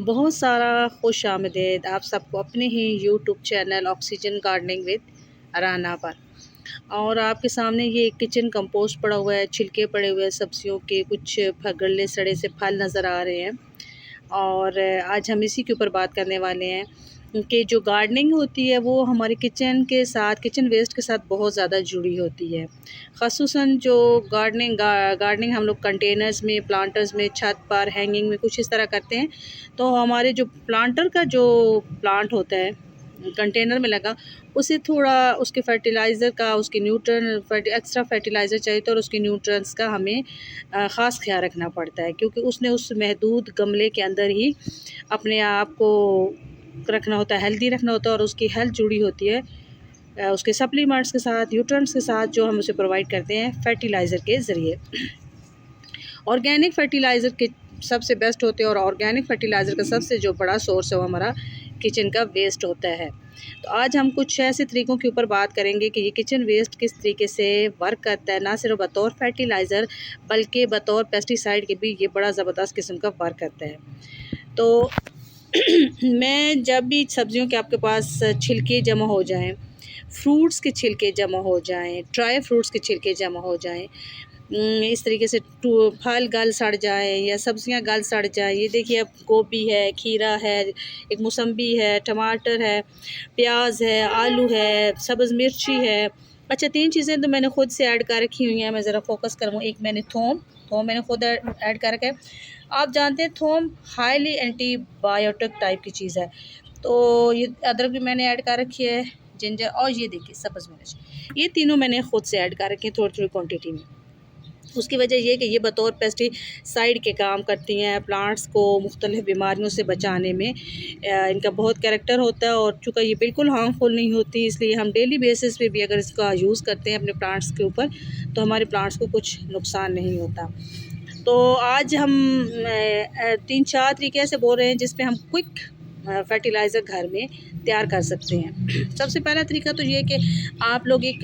बहुत सारा खुश आमदीद आप सबको अपने ही YouTube channel oxygen gardening with Rana पर। और आपके सामने ये किचन कंपोस्ट पड़ा हुआ है, छिलके पड़े हुए हैं सब्जियों के, कुछ गले सड़े से फल नज़र आ रहे हैं। और आज हम इसी के ऊपर बात करने वाले हैं कि जो गार्डनिंग होती है वो हमारे किचन के साथ, किचन वेस्ट के साथ बहुत ज़्यादा जुड़ी होती है। ख़ासूसन जो गार्डनिंग हम लोग कंटेनर्स में, प्लांटर्स में, छत पर, हैंगिंग में कुछ इस तरह करते हैं। तो हमारे जो प्लांटर का जो प्लांट होता है कंटेनर में लगा, उसे थोड़ा उसके फर्टिलाइज़र का, उसके एक्स्ट्रा फर्टिलाइज़र चाहिए तो, और उसके न्यूट्रिएंट्स का हमें ख़ास ख्याल रखना पड़ता है, क्योंकि उसने उस महदूद गमले के अंदर ही अपने आप को रखना होता है, हेल्दी रखना होता है। और उसकी हेल्थ जुड़ी होती है उसके सप्लीमेंट्स के साथ, न्यूट्रिएंट्स के साथ, जो हम उसे प्रोवाइड करते हैं फर्टिलाइज़र के ज़रिए। ऑर्गेनिक फर्टिलाइज़र के सबसे बेस्ट होते हैं, और ऑर्गेनिक फर्टिलाइज़र का सबसे जो बड़ा सोर्स है वो हमारा किचन का वेस्ट होता है। तो आज हम कुछ ऐसे तरीक़ों के ऊपर बात करेंगे कि ये किचन वेस्ट किस तरीके से वर्क करता है, ना सिर्फ बतौर फर्टिलाइज़र बल्कि बतौर पेस्टिसाइड के भी ये बड़ा ज़बरदस्त किस्म का वर्क करता है। तो मैं जब भी सब्ज़ियों के आपके पास छिलके जमा हो जाएँ, फ्रूट्स के छिलके जमा हो जाएँ, ड्राई फ्रूट्स के छिलके जमा हो जाएँ, इस तरीके से फल गल सड़ जाए या सब्जियां गल सड़ जाए। ये देखिए, अब गोभी है, खीरा है, एक मौसम्बी है, टमाटर है, प्याज है, आलू है, सब्ज़ मिर्ची है। अच्छा, 3 चीज़ें तो मैंने ख़ुद से ऐड कर रखी हुई हैं, मैं ज़रा फोकस करूँ। एक मैंने थोम मैंने ख़ुद ऐड कर रखा है। आप जानते हैं थोम हाईली एंटीबायोटिक टाइप की चीज़ है। तो ये अदरक भी मैंने ऐड कर रखी है, जिंजर, और ये देखिए सब्ज़ मिर्च, ये तीनों मैंने ख़ुद से ऐड कर रखी हैं थोड़ी थोड़ी क्वान्टिटी में। उसकी वजह ये कि ये बतौर पेस्टिसाइड के काम करती हैं, प्लांट्स को मुख्तलिफ़ बीमारियों से बचाने में इनका बहुत कैरेक्टर होता है। और चूँकि ये बिल्कुल हार्मफुल नहीं होती, इसलिए हम डेली बेसिस पे भी अगर इसका यूज़ करते हैं अपने प्लांट्स के ऊपर, तो हमारे प्लांट्स को कुछ नुकसान नहीं होता। तो आज हम 3-4 तरीके ऐसे बोल रहे हैं जिसपे हम क्विक फर्टिलाइज़र घर में तैयार कर सकते हैं। सबसे पहला तरीका तो ये है कि आप लोग एक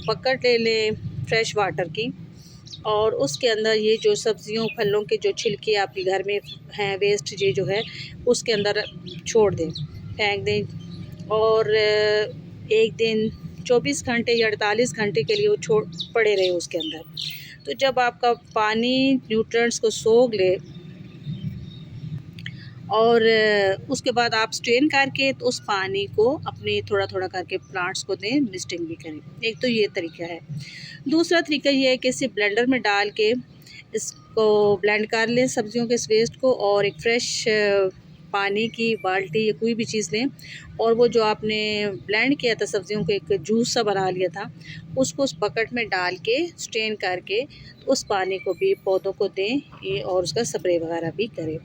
बकेट ले लें फ्रेश वाटर की, और उसके अंदर ये जो सब्जियों फलों के जो छिलके आपके घर में हैं, वेस्ट ये जो है, उसके अंदर छोड़ दें, फेंक दें। और 1 दिन, 24 घंटे या 48 घंटे के लिए वो पड़े रहे उसके अंदर। तो जब आपका पानी न्यूट्रिएंट्स को सोख ले, और उसके बाद आप स्ट्रेन करके तो उस पानी को अपने थोड़ा थोड़ा करके प्लांट्स को दें, मिस्टिंग भी करें। एक तो ये तरीका है। दूसरा तरीका ये है कि इसे ब्लेंडर में डाल के इसको ब्लेंड कर लें, सब्जियों के इस वेस्ट को, और एक फ़्रेश पानी की बाल्टी या कोई भी चीज़ लें, और वो जो आपने ब्लेंड किया था सब्जियों को, एक जूस सा बना लिया था, उसको उस बकेट में डाल के स्ट्रेन करके तो उस पानी को भी पौधों को दें, और उसका स्प्रे वगैरह भी करें।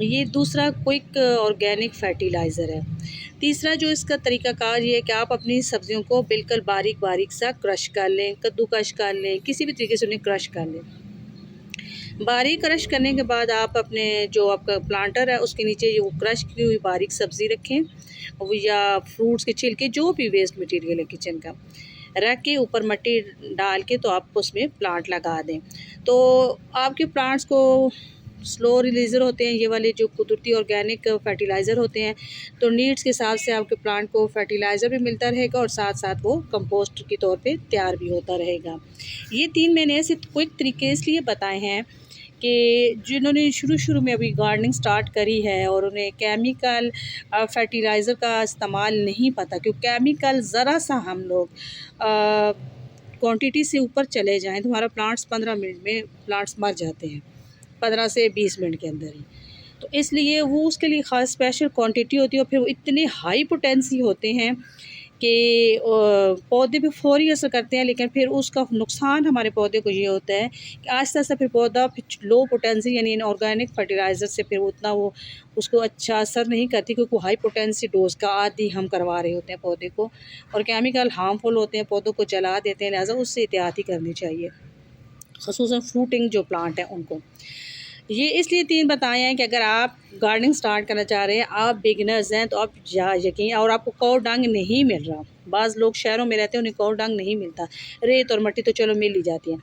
ये दूसरा क्विक ऑर्गेनिक फर्टिलाइज़र है। तीसरा जो इसका तरीक़ाकार ये है कि आप अपनी सब्जियों को बिल्कुल बारीक बारीक सा क्रश कर लें, कद्दूकश कर लें, किसी भी तरीके से उन्हें क्रश कर लें। बारीक क्रश करने के बाद आप अपने जो आपका प्लांटर है उसके नीचे ये वो क्रश की हुई बारीक सब्ज़ी रखें, या फ्रूट्स के छिलके, जो भी वेस्ट मटेरियल है किचन का, रख के ऊपर मिट्टी डाल के तो आप उसमें प्लांट लगा दें। तो आपके प्लांट्स को स्लो रिलीज़र होते हैं ये वाले जो कुदरती ऑर्गेनिक फर्टिलाइज़र होते हैं, तो नीड्स के हिसाब से आपके प्लांट को फर्टिलाइज़र भी मिलता रहेगा, और साथ साथ वो कंपोस्ट के तौर पे तैयार भी होता रहेगा। ये 3 मैंने ऐसे क्विक तरीके इसलिए बताए हैं कि जिन्होंने शुरू में अभी गार्डनिंग स्टार्ट करी है और उन्हें केमिकल फर्टिलाइज़र का इस्तेमाल नहीं पता, क्योंकि केमिकल ज़रा सा हम लोग क्वांटिटी से ऊपर चले जाएं तो हमारा प्लांट्स 15 मिनट में प्लांट्स मर जाते हैं, 15 से 20 मिनट के अंदर ही। तो इसलिए वो उसके लिए ख़ास स्पेशल क्वांटिटी होती है, और फिर वो इतने हाई पोटेंसी होते हैं कि पौधे पे फ़ौरी असर करते हैं, लेकिन फिर उसका नुकसान हमारे पौधे को ये होता है कि आहिस्ता आहिस्ता फिर पौधा फिर लो पोटेंसी यानी इनऑर्गेनिक फर्टिलाइज़र से फिर उतना वो उसको अच्छा असर नहीं करती, क्योंकि हाई पोटेंसी डोज़ का आदी हम करवा रहे होते हैं पौधे को, और केमिकल हार्मफुल होते हैं, पौधों को जला देते हैं। लिहाजा उससे एहतियात ही करनी चाहिए, ख़ुसूसन फ्रूटिंग जो प्लांट हैं उनको। ये इसलिए 3 बताए हैं कि अगर आप गार्डनिंग स्टार्ट करना चाह रहे हैं, आप बिगिनर्स हैं, तो आप यकीन, और आपको कौ डंग नहीं मिल रहा, बाज़ लोग शहरों में रहते हैं उन्हें कौ डंग नहीं मिलता, रेत और मिट्टी तो चलो मिल ही जाती है।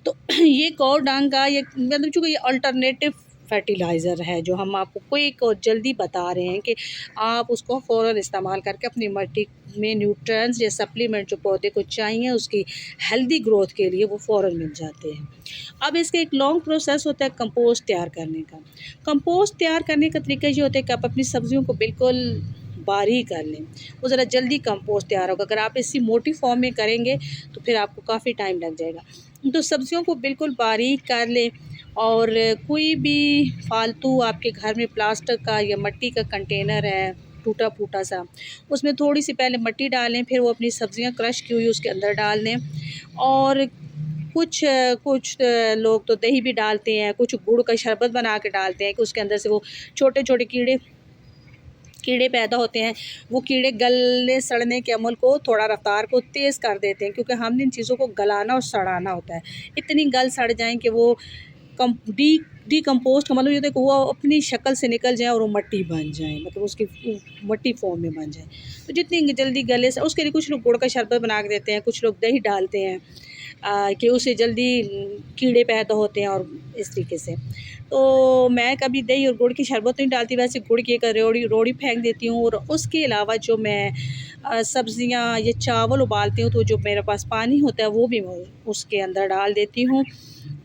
तो ये कौ डंग का ये मतलब चूँकि ये अल्टरनेटिव फर्टिलाइज़र है जो हम आपको क्विक और जल्दी बता रहे हैं कि आप उसको फ़ौरन इस्तेमाल करके अपनी मिट्टी में न्यूट्रिएंट्स या सप्लीमेंट जो पौधे को चाहिए उसकी हेल्दी ग्रोथ के लिए वो फ़ौरन मिल जाते हैं। अब इसका एक लॉन्ग प्रोसेस होता है कंपोस्ट तैयार करने का। कंपोस्ट तैयार करने का तरीका ये होता है कि आप अपनी सब्जियों को बिल्कुल बारीक कर लें, वो ज़रा जल्दी कंपोस्ट तैयार होगा। अगर आप इसी मोटी फॉर्म में करेंगे तो फिर आपको काफ़ी टाइम लग जाएगा। तो सब्जियों को बिल्कुल बारीक कर लें और कोई भी फालतू आपके घर में प्लास्टिक का या मिट्टी का कंटेनर है टूटा-फूटा सा, उसमें थोड़ी-सी पहले मिट्टी डालें, फिर वो अपनी सब्जियां क्रश की हुई उसके अंदर डाल दें। और कुछ कुछ लोग तो दही भी डालते हैं, कुछ गुड़ का शरबत बना के डालते हैं कि उसके अंदर से वो छोटे-छोटे कीड़े पैदा होते हैं। वो कीड़े गलने सड़ने के अमल को थोड़ा रफ़्तार को तेज़ कर देते हैं, क्योंकि हमने इन चीज़ों को गलाना और सड़ाना होता है। इतनी गल सड़ जाएँ कि वो कम डिकम्पोस्ट का मतलब ये होता है कि वो अपनी शक्ल से निकल जाए और वो मिट्टी बन जाए, मतलब उसकी मिट्टी फॉर्म में बन जाए। तो जितनी जल्दी गले से उसके लिए कुछ लोग गुड़ का शरबत बना के देते हैं, कुछ लोग दही डालते हैं कि उससे जल्दी कीड़े पैदा होते हैं और इस तरीके से। तो मैं कभी दही और गुड़ की शरबत नहीं डालती, वैसे गुड़ की एक रोड़ी फेंक देती हूँ। और उसके अलावा जो मैं सब्ज़ियाँ या चावल उबालती हूँ तो जो मेरे पास पानी होता है वो भी मैं उसके अंदर डाल देती हूँ।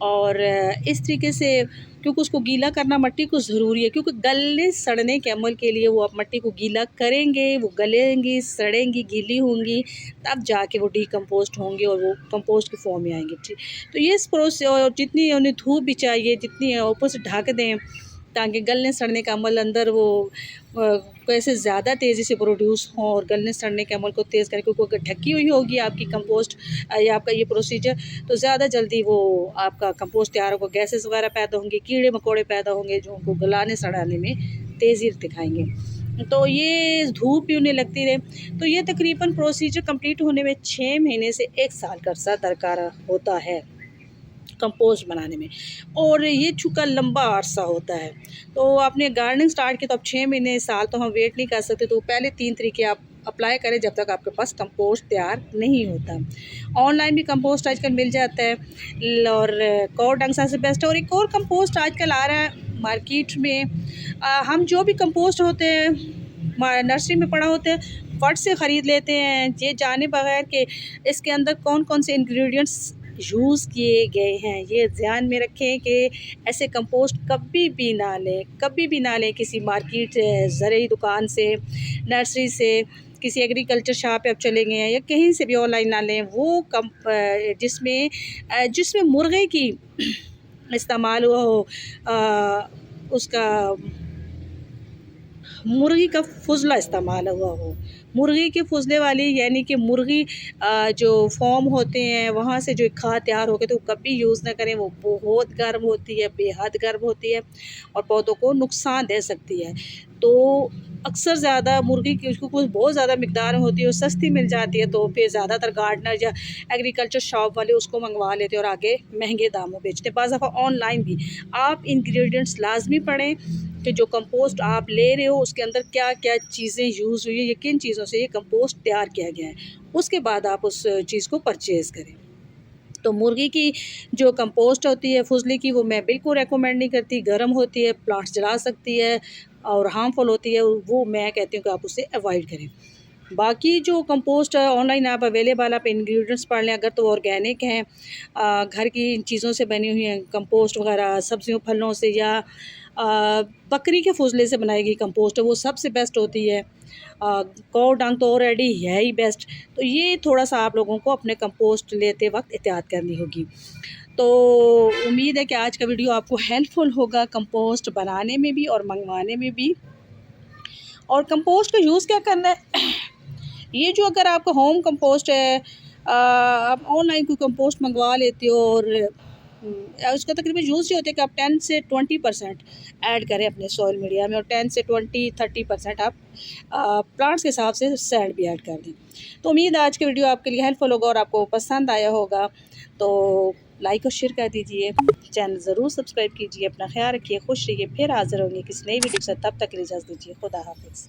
और इस तरीके से, क्योंकि उसको गीला करना मिट्टी को ज़रूरी है, क्योंकि गलने सड़ने के अमल के लिए वो आप मिट्टी को गीला करेंगे, वो गलेंगी, सड़ेंगी, गीली होंगी, तब जाके वो डिकम्पोस्ट होंगे और वो कंपोस्ट की फॉर्म में आएंगे। ठीक, तो ये इस प्रोसेस, और जितनी उन्हें धूप भी चाहिए, जितनी ऊपर से ढक दें ताकि गलने सड़ने का अमल अंदर वो कैसे ज़्यादा तेज़ी से प्रोड्यूस हों और गलने सड़ने के अमल को तेज़ करें, क्योंकि अगर ढकी हुई होगी आपकी कंपोस्ट या आपका ये प्रोसीजर, तो ज़्यादा जल्दी वो आपका कंपोस्ट तैयार होगा। गैसेस वगैरह पैदा होंगे, कीड़े मकोड़े पैदा होंगे जो उनको गलाने सड़ाने में तेज़ी दिखाएंगे। तो ये धूप भी उन्हें लगती रहे। तो ये तकरीबन प्रोसीजर कंप्लीट होने में 6 महीने से 1 साल का अर्सा दरकार होता है कंपोस्ट बनाने में। और ये चूँकि लंबा अरसा होता है, तो आपने गार्डनिंग स्टार्ट की तो अब 6 महीने साल तो हम वेट नहीं कर सकते। तो पहले 3 तरीके आप अप्लाई करें जब तक आपके पास कंपोस्ट तैयार नहीं होता। ऑनलाइन भी कंपोस्ट आजकल मिल जाता है और कौ डंग सबसे बेस्ट है। और एक और कंपोस्ट आजकल आ रहा है मार्केट में। हम जो भी कंपोस्ट होते हैं नर्सरी में पड़ा होते हैं फट से ख़रीद लेते हैं, ये जाने बगैर कि इसके अंदर कौन कौन से इंग्रेडिएंट्स यूज़ किए गए हैं। ये ध्यान में रखें कि ऐसे कंपोस्ट कभी भी ना लें, कभी भी ना लें किसी मार्केट ज़रूरी दुकान से, नर्सरी से, किसी एग्रीकल्चर शॉप पे आप चले गए हैं या कहीं से भी ऑनलाइन ना लें। वो जिसमें मुर्गे की इस्तेमाल हुआ हो, उसका मुर्गी का फुजला इस्तेमाल हुआ हो। मुर्गी के फुजले वाली यानी कि मुर्गी जो फॉर्म होते हैं वहाँ से जो खाद तैयार हो गए तो कभी यूज़ ना करें। वो बहुत गर्म होती है, बेहद गर्म होती है और पौधों को नुकसान दे सकती है। तो अक्सर ज़्यादा मुर्गी की उसको कुछ बहुत ज़्यादा मिकदार में होती है और सस्ती मिल जाती है, तो फिर ज़्यादातर गार्डनर या एग्रीकल्चर शॉप वाले उसको मंगवा लेते हैं और आगे महंगे दामों बेचते हैं। बाज़ दफ़ा ऑनलाइन भी आप इंग्रेडिएंट्स लाजमी पढ़ें कि जो कंपोस्ट आप ले रहे हो उसके अंदर क्या क्या चीज़ें यूज़ हुई है, या किन चीज़ों से ये कंपोस्ट तैयार किया गया है, उसके बाद आप उस चीज़ को परचेज़ करें। तो मुर्गी की जो कंपोस्ट होती है फुजले की, वो मैं बिल्कुल रेकमेंड नहीं करती। गर्म होती है, प्लांट्स जला सकती है और हार्मफुल होती है, वो मैं कहती हूँ कि आप उसे अवॉइड करें। बाकी जो कंपोस्ट है ऑनलाइन आप अवेलेबल, आप इंग्रेडिएंट्स पढ़ लें। अगर तो ऑर्गेनिक हैं, घर की इन चीज़ों से बनी हुई हैं कंपोस्ट वगैरह, सब्जियों फलों से या बकरी के फुजले से बनाई गई कंपोस्ट है, वो सबसे बेस्ट होती है। कौ डंग तो ऑलरेडी है ही बेस्ट। तो ये थोड़ा सा आप लोगों को अपने कंपोस्ट लेते वक्त एहतियात करनी होगी। तो उम्मीद है कि आज का वीडियो आपको हेल्पफुल होगा कंपोस्ट बनाने में भी और मंगवाने में भी। और कंपोस्ट का यूज़ क्या करना है ये जो अगर आपका होम कंपोस्ट है, आप ऑनलाइन कोई कंपोस्ट मंगवा लेते हो और उसका तकरीबन यूज़ ये होता है कि आप 10 से 20% ऐड करें अपने सॉइल मीडिया में और 10 से 20-30% आप प्लांट्स के हिसाब से सैंड भी ऐड कर दें। तो उम्मीद है आज की वीडियो आपके लिए हेल्पफुल होगा और आपको पसंद आया होगा। तो लाइक और शेयर कर दीजिए, चैनल ज़रूर सब्सक्राइब कीजिए। अपना ख्याल रखिए, खुश रहिए। फिर हाज़िर होंगे किसी नई वीडियो से, तब तक के लिए इजाज़त दीजिए। खुदा हाफिज़।